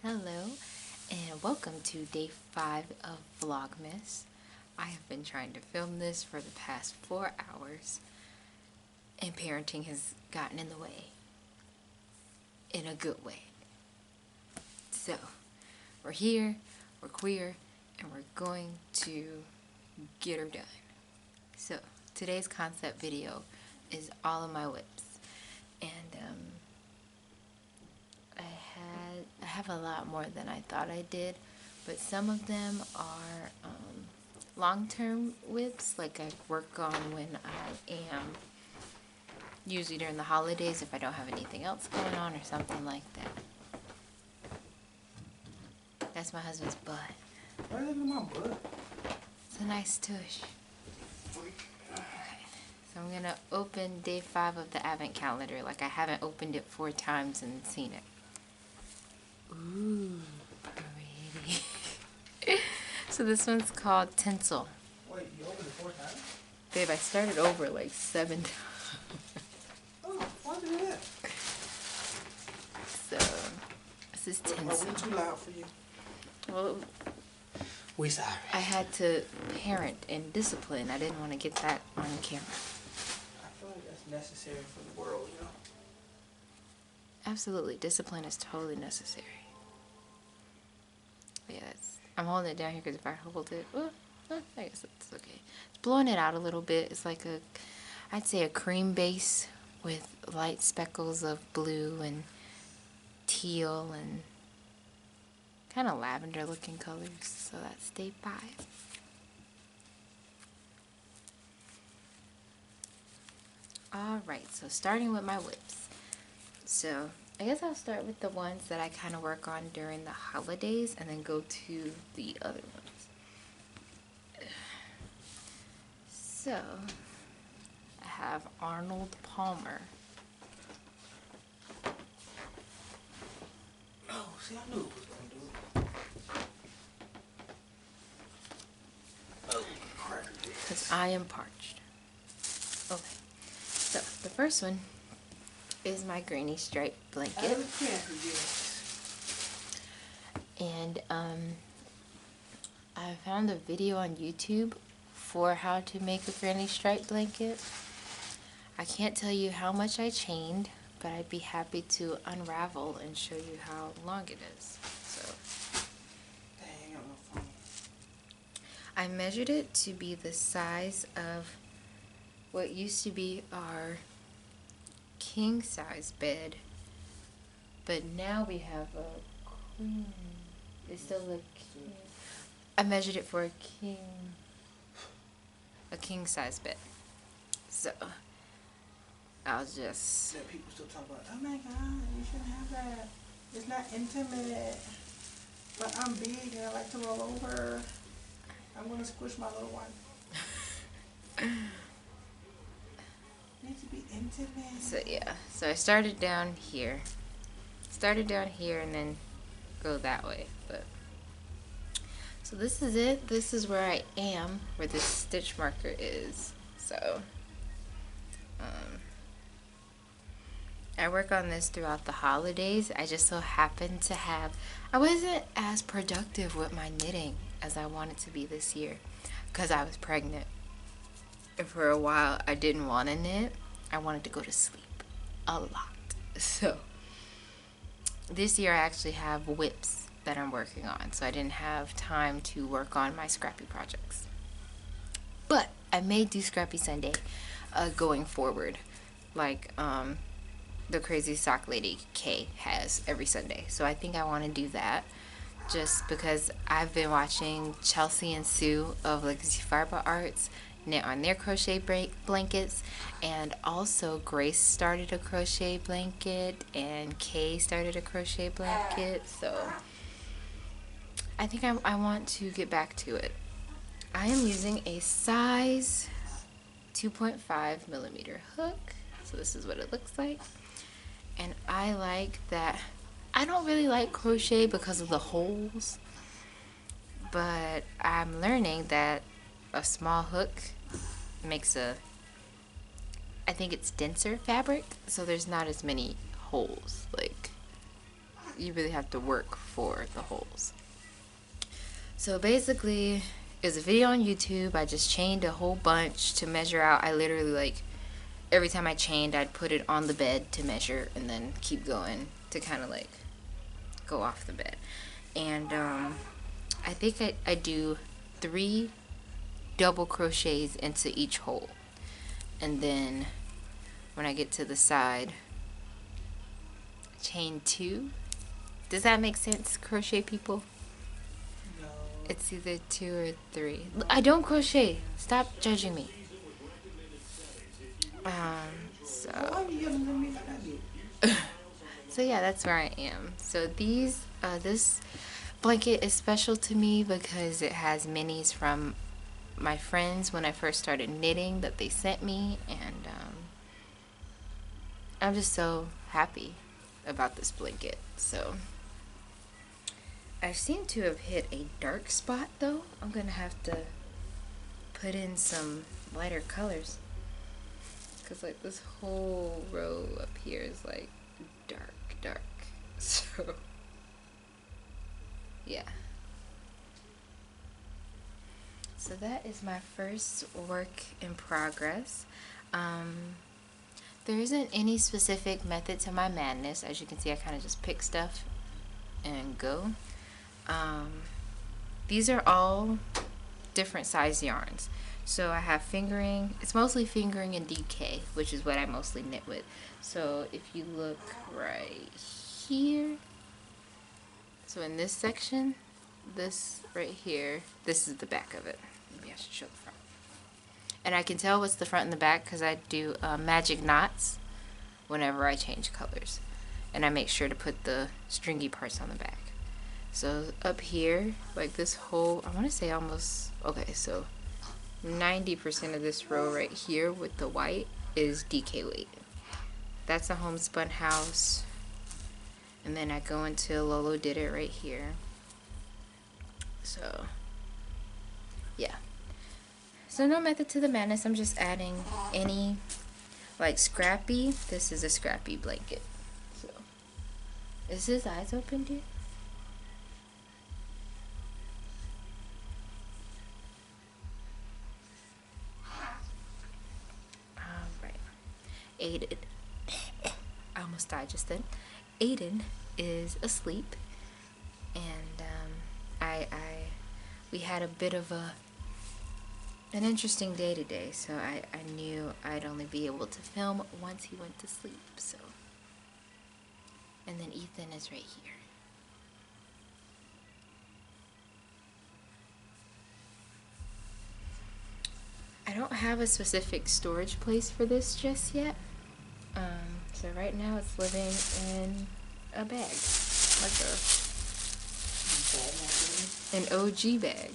Hello and welcome to day 5 of Vlogmas. I have been trying to film this for the past 4 hours and parenting has gotten in the way. In a good way. So, we're here, we're queer, and we're going to get her done. So, today's concept video is all of my whips. And I have a lot more than I thought I did, but some of them are long-term whips, like I work on when I am usually during the holidays if I don't have anything else going on or something like that. That's my husband's butt. Why are you looking at my butt? It's a nice tush. Okay, so I'm gonna open day 5 of the advent calendar like I haven't opened it 4 times and seen it. Ooh, pretty. So this one's called Tinsel. Wait, you opened it 4 times? Babe, I started over like 7 times. Oh, why'd you do that? So, this is Tinsel. Are we too loud for you? Well, We sorry. I had to parent and discipline. I didn't want to get that on camera. I feel like that's necessary for the world, you know? Absolutely, discipline is totally necessary. But yeah, I'm holding it down here because if I hold it, well, I guess it's okay. It's blowing it out a little bit. It's like I'd say a cream base with light speckles of blue and teal and kind of lavender looking colors. So that's day 5. Alright, so starting with my whips. So I guess I'll start with the ones that I kind of work on during the holidays and then go to the other ones. So I have Arnold Palmer. Oh, see, I knew it was going to do it. Oh, cracker. Because I am parched. Okay, so the first one is my granny stripe blanket. And I found a video on YouTube for how to make a granny stripe blanket. I can't tell you how much I chained, but I'd be happy to unravel and show you how long it is. So Dang, on my phone. I measured it to be the size of what used to be our king size bed, but now we have a queen. It's still a king. I measured it for a king size bed. So I'll just. Yeah, people still talk about, oh my god, you shouldn't have that. It's not intimate. But I'm big and I like to roll over. I'm going to squish my little one. Needs to be intimate. So yeah, so I started down here. And then go that way. But so this is it. This is where I am, where this stitch marker is. So I work on this throughout the holidays. I just so happened to have, I wasn't as productive with my knitting as I wanted to be this year because I was pregnant. And for a while I didn't want to knit. I wanted to go to sleep a lot. So this year I actually have whips that I'm working on, so I didn't have time to work on my scrappy projects. But I may do Scrappy Sunday going forward, like the Crazy Sock Lady K has every Sunday. So I think I want to do that just because I've been watching Chelsea and Sue of Legacy Fiber Arts knit on their crochet blankets, and also Grace started a crochet blanket and Kay started a crochet blanket, so I think I want to get back to it. I am using a size 2.5 millimeter hook, so this is what it looks like. And I like that. I don't really like crochet because of the holes, but I'm learning that a small hook makes I think it's denser fabric, so there's not as many holes. Like, you really have to work for the holes. So basically, it's a video on YouTube. I just chained a whole bunch to measure out. I literally, like, every time I chained, I'd put it on the bed to measure and then keep going to kind of, like, go off the bed. And I think I do 3 double crochets into each hole. And then when I get to the side, chain 2. Does that make sense, crochet people? No. It's either 2 or 3. I don't crochet. Stop judging me. So Why are you yelling at me like I did? so yeah, that's where I am. So this blanket is special to me because it has minis from my friends when I first started knitting that they sent me, and I'm just so happy about this blanket. So I seem to have hit a dark spot though. I'm gonna have to put in some lighter colors, because like this whole row up here is like dark. So yeah. So that is my first work in progress. There isn't any specific method to my madness. As you can see, I kind of just pick stuff and go. These are all different size yarns. So I have fingering. It's mostly fingering and DK, which is what I mostly knit with. So if you look right here, so in this section, this right here, this is the back of it. Maybe I should show the front. And I can tell what's the front and the back because I do magic knots whenever I change colors. And I make sure to put the stringy parts on the back. So up here, like this whole, I want to say almost, okay, so 90% of this row right here with the white is DK weight. That's a homespun house. And then I go into Lolo Did It right here. So yeah. So no method to the madness. I'm just adding any, like scrappy. This is a scrappy blanket. So is his eyes open, dude? Alright. Aiden. I almost died just then. Aiden is asleep, and we had a bit of an interesting day today, so I knew I'd only be able to film once he went to sleep. So, and then Ethan is right here. I don't have a specific storage place for this just yet. So right now it's living in a bag, like an OG bag.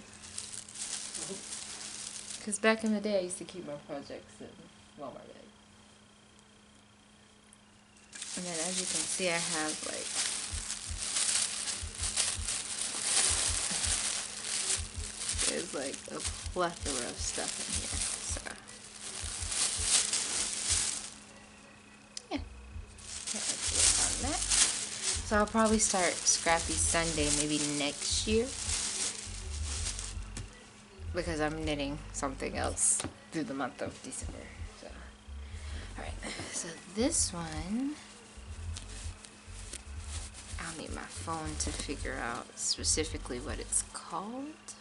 Because back in the day I used to keep my projects in Walmart bag. And then as you can see, I have like there's like a plethora of stuff in here. So yeah, let's work on that. So I'll probably start Scrappy Sunday maybe next year, because I'm knitting something else through the month of December. So alright, so this one, I'll need my phone to figure out specifically what it's called.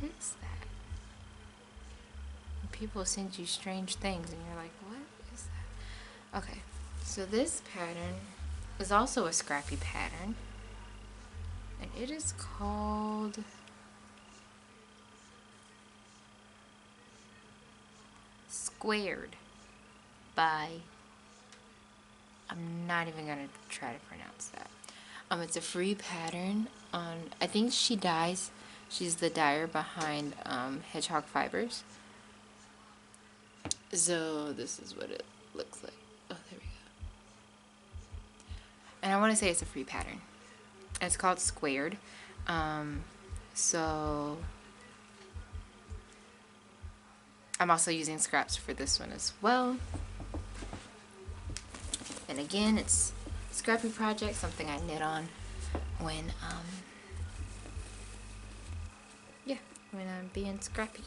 What is that? People send you strange things and you're like, what is that? Okay, so this pattern is also a scrappy pattern, and it is called Squared by, I'm not even gonna try to pronounce that. It's a free pattern on, I think she dyes, she's the dyer behind Hedgehog Fibers. So this is what it looks like. Oh, there we go. And I want to say it's a free pattern. It's called Squared. So I'm also using scraps for this one as well. And again, it's a scrappy project, something I knit on when when I'm being scrappy.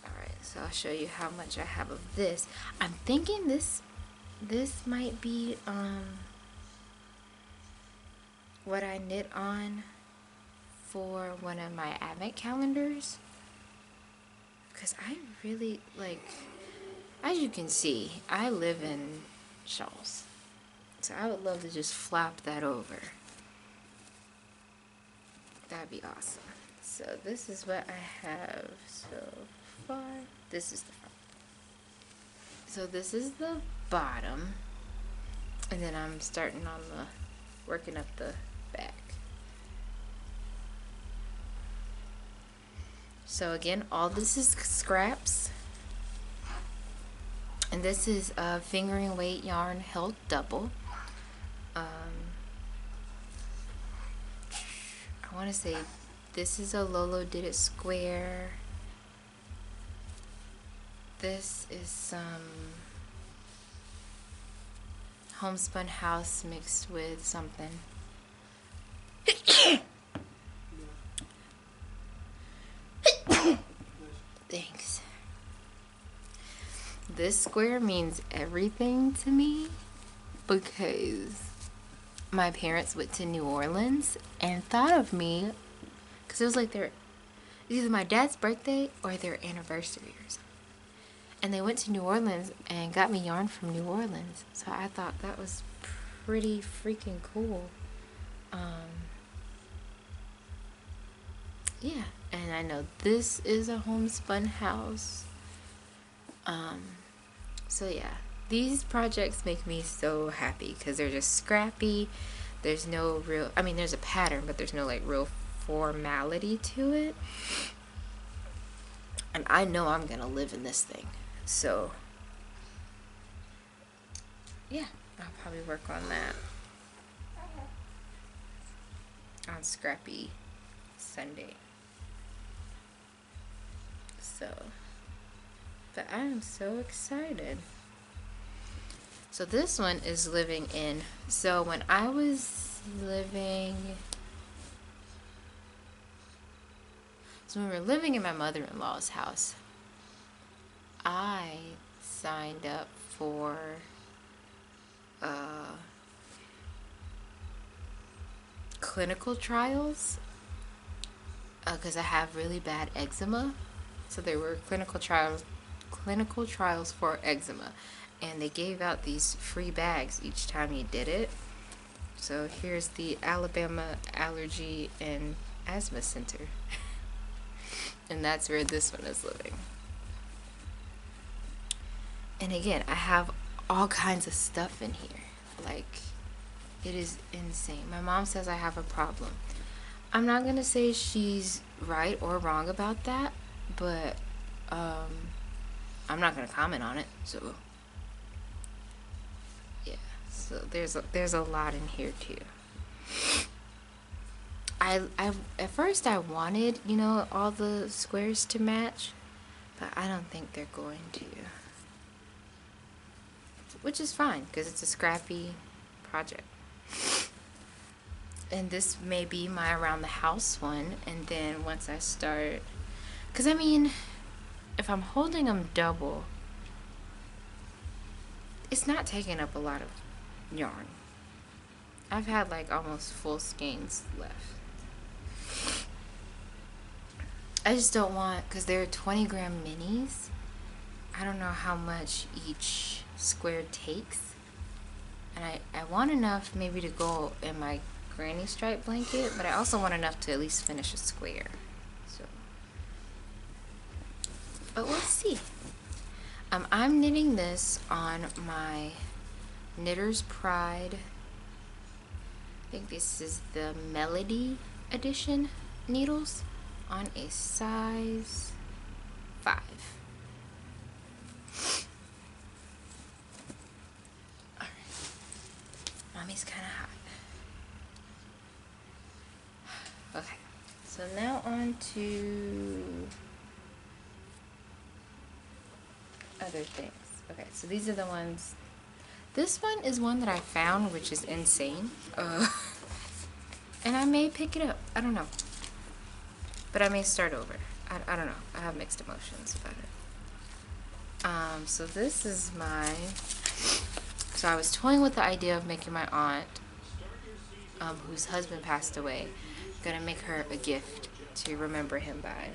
Alright, so I'll show you how much I have of this. I'm thinking this might be what I knit on for one of my advent calendars, because I really like, as you can see, I live in shawls, so I would love to just flap that over. That'd be awesome. So this is what I have so far. This is the front. So this is the bottom, and then I'm starting on the working up the back. So again, all this is scraps, and this is a fingering weight yarn held double. I want to say this is a Lolo Did It square. This is some homespun house mixed with something. Thanks. This square means everything to me because my parents went to New Orleans and thought of me because it was like either my dad's birthday or their anniversary or something. And they went to New Orleans and got me yarn from New Orleans. So I thought that was pretty freaking cool. Yeah, and I know this is a homespun house. So yeah, these projects make me so happy because they're just scrappy. There's no real, I mean, there's a pattern, but there's no like real formality to it. And I know I'm gonna live in this thing. So yeah, I'll probably work on that on Scrappy Sunday. So, but I am so excited. So this one is living in, so when I was living, so when we were living in my mother-in-law's house, I signed up for clinical trials because I have really bad eczema. So there were clinical trials for eczema, and they gave out these free bags each time you did it. So here's the Alabama Allergy and Asthma Center. And that's where this one is living. And again, I have all kinds of stuff in here. Like, it is insane. My mom says I have a problem. I'm not going to say she's right or wrong about that, but I'm not going to comment on it. So, yeah. So there's a lot in here too. At first I wanted, all the squares to match, but I don't think they're going to. Which is fine, because it's a scrappy project. And this may be my around the house one, and then once I start, because I mean, if I'm holding them double, it's not taking up a lot of yarn. I've had like almost full skeins left. I just don't want, because they're 20-gram minis, I don't know how much each square takes. And I want enough maybe to go in my granny stripe blanket, but I also want enough to at least finish a square. So, but we'll see. I'm knitting this on my Knitter's Pride. I think this is the Melody edition needles on a size 5. Alright. Mommy's kind of hot. Okay. So now on to other things. Okay, so these are the ones. This one is one that I found, which is insane. And I may pick it up. I don't know. But I may start over. I don't know. I have mixed emotions about it. So this is my... So I was toying with the idea of making my aunt, whose husband passed away, gonna make her a gift to remember him by.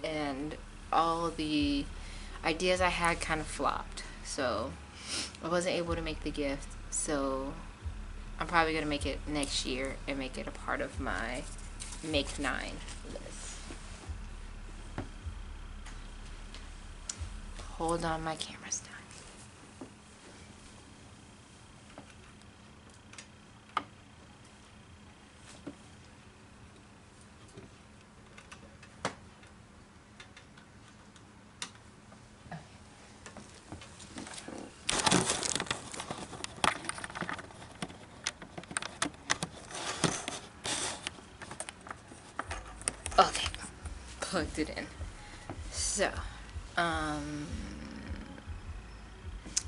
And all the ideas I had kind of flopped. So I wasn't able to make the gift. So I'm probably gonna make it next year and make it a part of my Make 9 list. Hold on, my camera's done. Okay, plugged it in. So,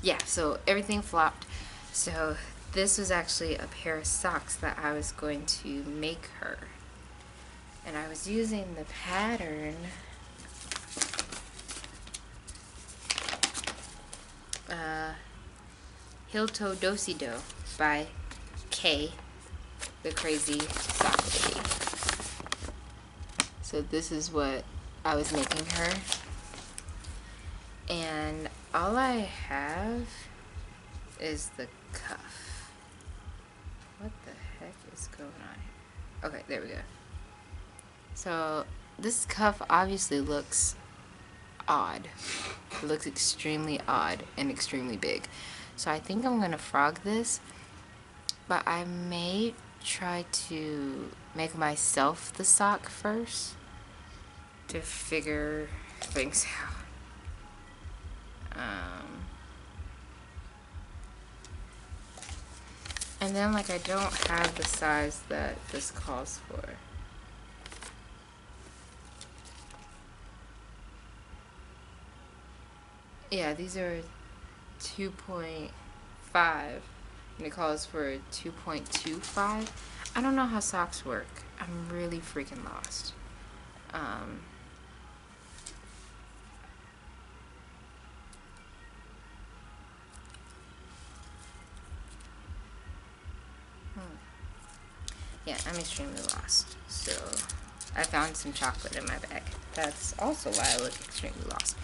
yeah, so everything flopped. So this was actually a pair of socks that I was going to make her. And I was using the pattern Heel Toe Dosey Do by Kay, the crazy sock lady. So this is what I was making her. And all I have is the cuff. What the heck is going on? Okay, there we go. So this cuff obviously looks odd. It looks extremely odd and extremely big. So I think I'm gonna frog this, but I may try to make myself the sock first to figure things out. And then, like, I don't have the size that this calls for. Yeah, these are 2.5, and it calls for 2.25. I don't know how socks work. I'm really freaking lost. Yeah, I'm extremely lost. So I found some chocolate in my bag. That's also why I look extremely lost.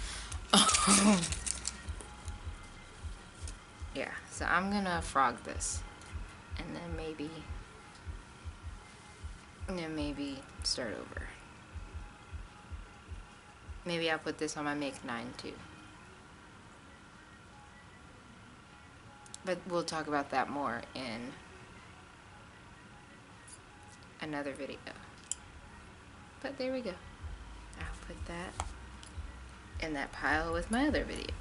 Yeah, so I'm gonna frog this, and then maybe start over. Maybe I'll put this on my Make 9 too. But we'll talk about that more in another video. But there we go. I'll put that in that pile with my other video.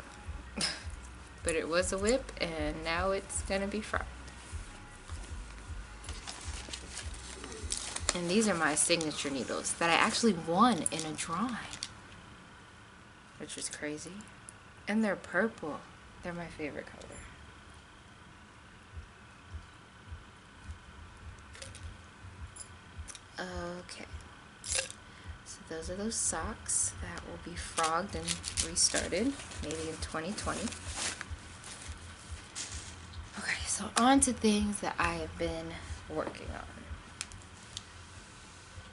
But it was a whip, and now it's gonna be frogged. And these are my signature needles that I actually won in a drawing, which was crazy. And they're purple. They're my favorite color. Okay. So those are those socks that will be frogged and restarted, maybe in 2020. Okay, so on to things that I have been working on.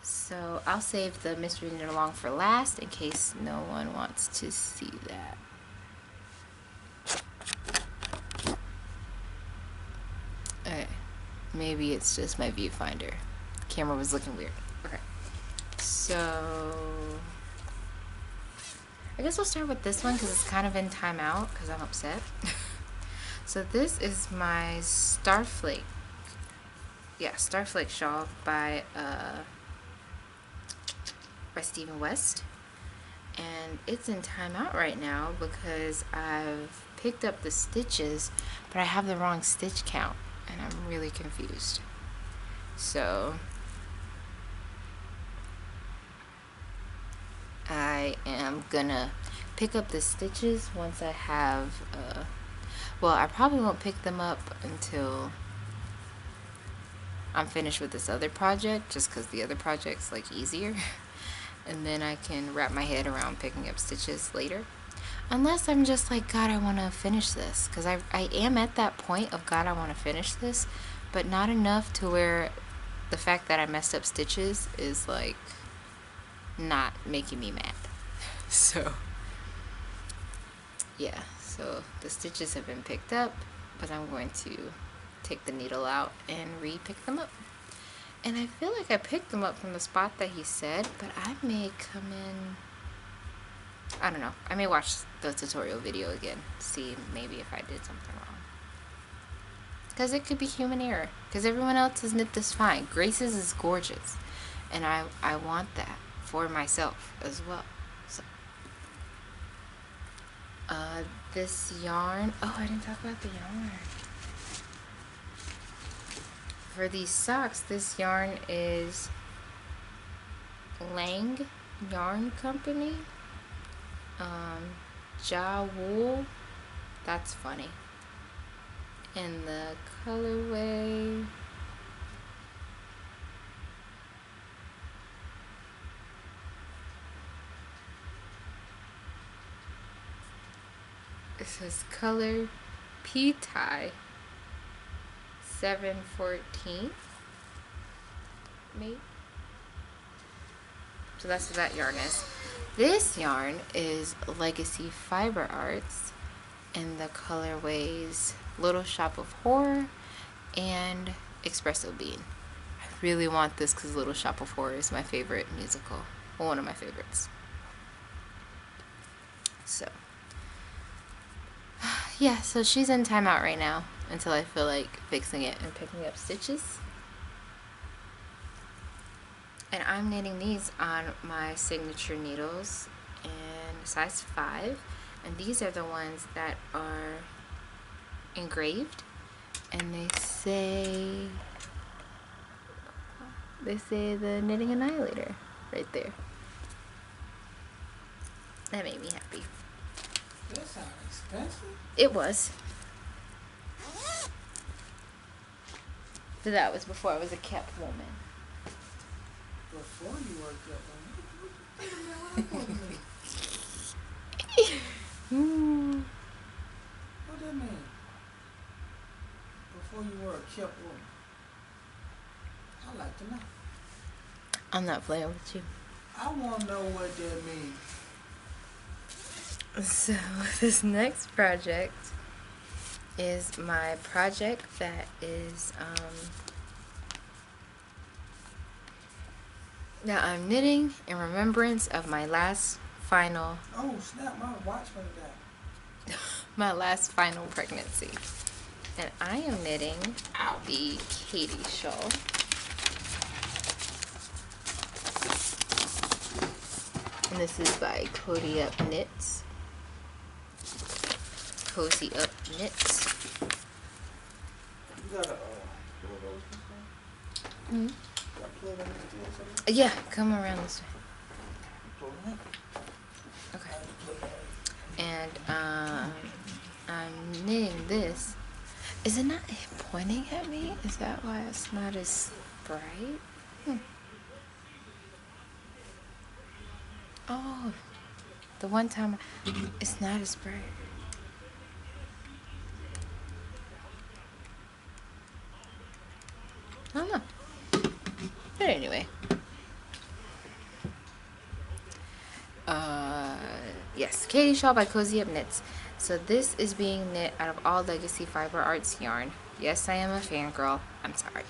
So I'll save the mystery knit along for last in case no one wants to see that. Okay, maybe it's just my viewfinder. Camera was looking weird. Okay, so I guess we'll start with this one because it's kind of in timeout because I'm upset. So this is my Starflake. Yeah, Starflake shawl by Stephen West, and it's in timeout right now because I've picked up the stitches, but I have the wrong stitch count, and I'm really confused. So I am gonna pick up the stitches once I have, well, I probably won't pick them up until I'm finished with this other project, just because the other project's like easier. And then I can wrap my head around picking up stitches later. Unless I'm just like, God, I want to finish this. Because I am at that point of, God, I want to finish this. But not enough to where the fact that I messed up stitches is like not making me mad. So, yeah. So the stitches have been picked up. But I'm going to take the needle out and re-pick them up. And I feel like I picked them up from the spot that he said, but I may come in, I don't know, I may watch the tutorial video again, see maybe if I did something wrong. Because it could be human error, because everyone else has knit this fine. Grace's is gorgeous, and I want that for myself as well. So, this yarn, oh, I didn't talk about the yarn. For these socks, this yarn is Lang Yarn Company. Ja Wool. That's funny. And the colorway. It says color P-tie 714. Maybe. So that's what that yarn is. This yarn is Legacy Fiber Arts, and the colorways Little Shop of Horror and Espresso Bean. I really want this because Little Shop of Horror is my favorite musical. Well, one of my favorites. So, yeah, so she's in timeout right now until I feel like fixing it and picking up stitches. And I'm knitting these on my signature needles in size 5. And these are the ones that are engraved. And they say the Knitting Annihilator right there. That made me happy. That sounds expensive. It was. But that was before I was a kept woman. Before you worked up on it. What that mean? Before you were a kept woman. I like to know. I'm not playing with you. I want to know what that means. So this next project is my project that is that I'm knitting in remembrance of my last final Oh snap! My watch went down. my last final pregnancy. And I am knitting the Katie shawl. And this is by Cozy Up Knits. Cozy Up Knits. You got a Hmm? plug on this Yeah, come around this way. Okay. And I'm knitting this. Is it not pointing at me? Is that why it's not as bright? Oh, the one time it's not as bright. I don't know. But anyway. Yes, Katie Shaw by Cozy Up Knits. So this is being knit out of all Legacy Fiber Arts yarn. Yes, I am a fangirl. I'm sorry.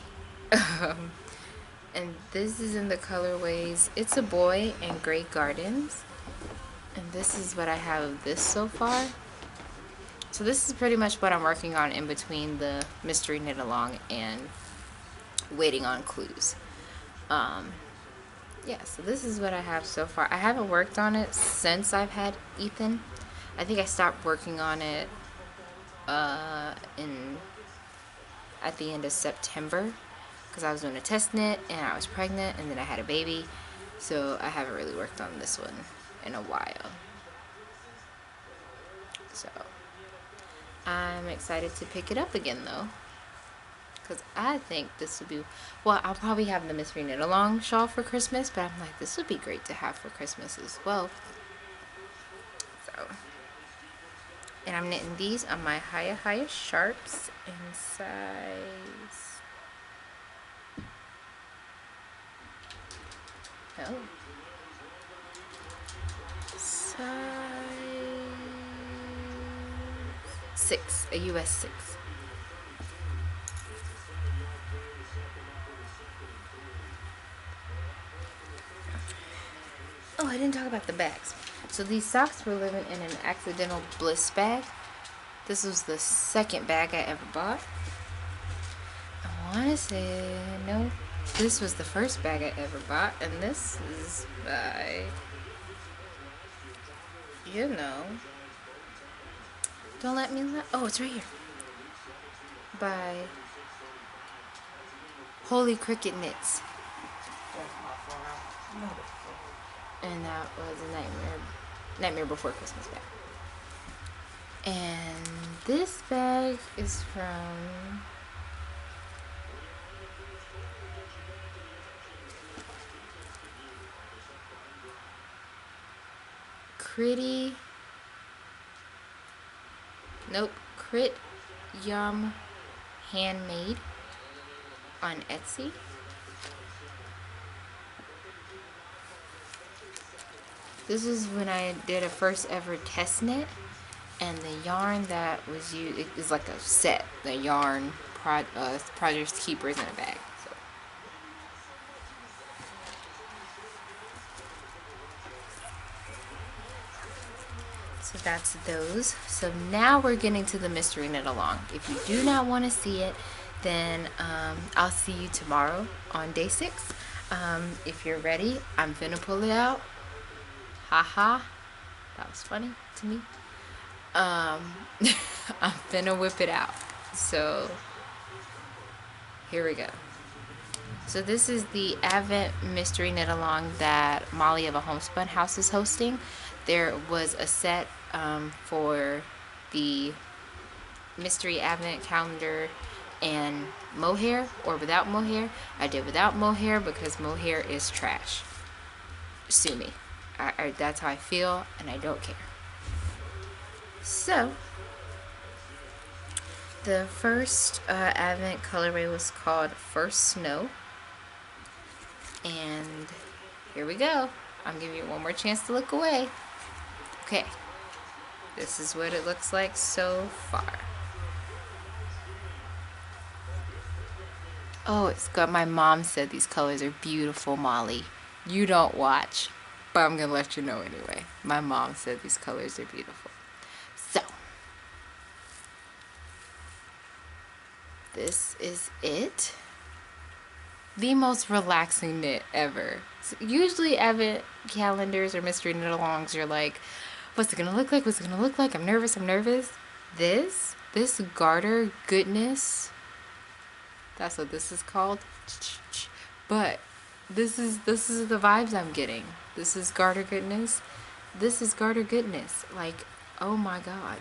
And this is in the colorways It's a Boy and Great Gardens. And this is what I have of this so far. So this is pretty much what I'm working on in between the mystery knit along and waiting on clues. Yeah, so this is what I have so far. I haven't worked on it since I've had Ethan. I think I stopped working on it at the end of September because I was doing a test knit and I was pregnant and then I had a baby. So I haven't really worked on this one in a while. So I'm excited to pick it up again though, because I think this would be, well, I'll probably have the mystery knit along shawl for Christmas, but I'm like, this would be great to have for Christmas as well. So, and I'm knitting these on my Haya Sharps in size, oh, size 6, a US 6. Oh, I didn't talk about the bags. So these socks were living in an accidental bliss bag. This was the second bag I ever bought. I want to say, no, this was the first bag I ever bought. And this is by, you know, don't let me laugh. Oh, it's right here. By Holy Cricket Knits. And that was a Nightmare Before Christmas bag. And this bag is from Crit Yum Handmade on Etsy. This is when I did a first ever test knit, and the yarn that was used, it is like a set, the yarn project keepers in a bag. So that's those. So now we're getting to the mystery knit along. If you do not want to see it, then I'll see you tomorrow on day 6. If you're ready, I'm finna pull it out. Haha, that was funny to me. I'm finna whip it out. So here we go. So this is the Advent mystery knit along that Molly of a Homespun House is hosting. There was a set for the mystery Advent calendar and mohair, or without mohair. I did without mohair because mohair is trash. Sue me. That's how I feel, and I don't care. So the first Advent colorway was called First Snow, and here we go. I'm giving you one more chance to look away. Okay, this is what it looks like so far. Oh, it's got, my mom said these colors are beautiful, Molly. You don't watch, but I'm gonna let you know anyway. My mom said these colors are beautiful. So this is it. The most relaxing knit ever. So usually Advent calendars or mystery knit alongs are like, what's it gonna look like? What's it gonna look like? I'm nervous, I'm nervous. This garter goodness, that's what this is called. But this is the vibes I'm getting. This is garter goodness. This is garter goodness. Like, oh my god.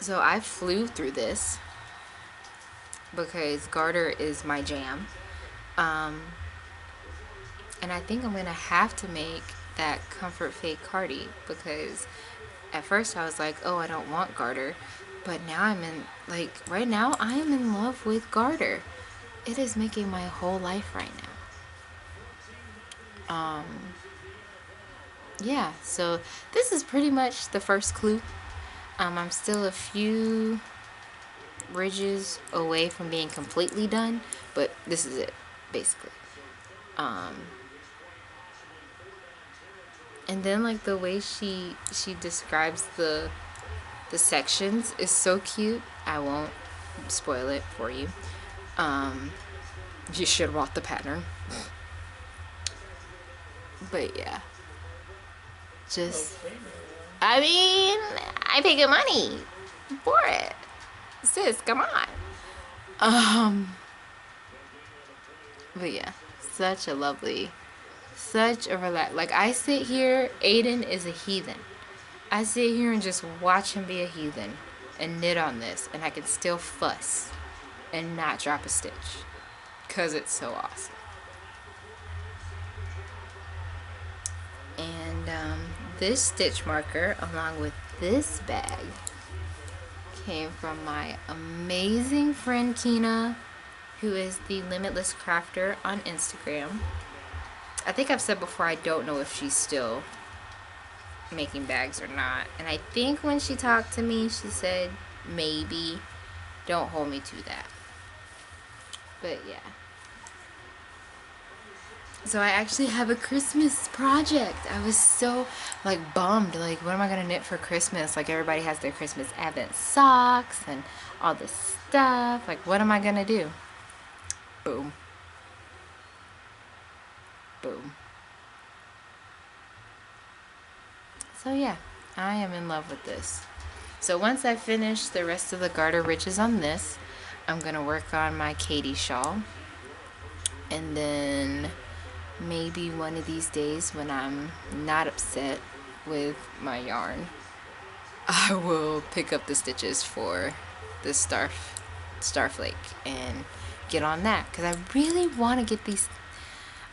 So I flew through this because garter is my jam. And I think I'm gonna have to make that Comfort Fade Cardi, because at first I was like, oh, I don't want garter, but now I'm in, like, right now I am in love with garter. It is making my whole life right now. Yeah, so this is pretty much the first clue. I'm still a few ridges away from being completely done, but this is it, basically. And then, like, the way she describes the sections is so cute. I won't spoil it for you. You should watch the pattern. But yeah, just, I mean, I pay good money for it, sis, come on. But yeah, such a lovely Such a relax. Like, I sit here, Aiden is a heathen. I sit here and just watch him be a heathen and knit on this, and I can still fuss and not drop a stitch because it's so awesome. And this stitch marker, along with this bag, came from my amazing friend Kina, who is the Limitless Crafter on Instagram. I think I've said before, I don't know if she's still making bags or not. And I think when she talked to me, she said maybe. Don't hold me to that. But yeah. So I actually have a Christmas project. I was so like bummed. Like, what am I gonna knit for Christmas? Like, everybody has their Christmas Advent socks and all this stuff. Like, what am I gonna do? Boom. Boom. So yeah, I am in love with this. So once I finish the rest of the garter ridges on this, I'm gonna work on my Katie shawl. And then maybe one of these days when I'm not upset with my yarn, I will pick up the stitches for this Starflake and get on that, because I really want to get these.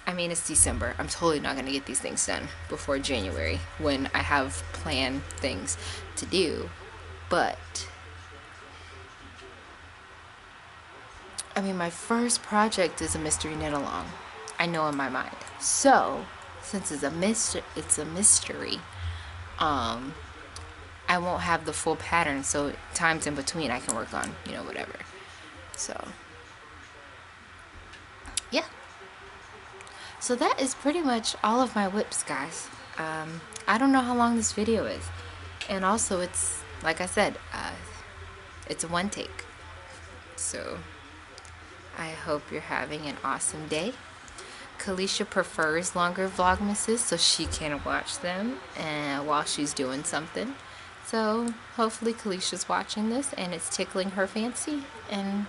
I mean, it's December. I'm totally not going to get these things done before January when I have planned things to do. But I mean, my first project is a mystery knit along. I know in my mind. So, since it's a mystery, I won't have the full pattern. So, times in between, I can work on, whatever. So, yeah. So that is pretty much all of my whips, guys. I don't know how long this video is. And also, it's, like I said, it's a one take. So, I hope you're having an awesome day. Kalisha prefers longer Vlogmases, so she can watch them while she's doing something. So, hopefully Kalisha's watching this and it's tickling her fancy. And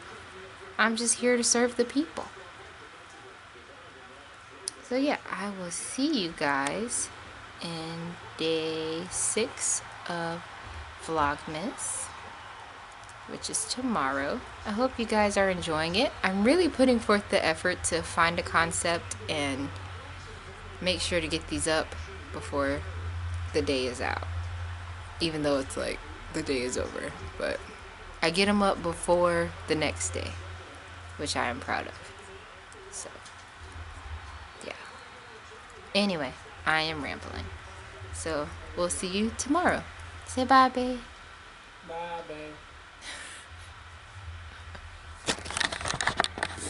I'm just here to serve the people. So yeah, I will see you guys in day 6 of Vlogmas, which is tomorrow. I hope you guys are enjoying it. I'm really putting forth the effort to find a concept and make sure to get these up before the day is out. Even though it's like the day is over, but I get them up before the next day, which I am proud of. So yeah. Anyway, I am rambling. So, we'll see you tomorrow. Say bye, babe. Bye, babe.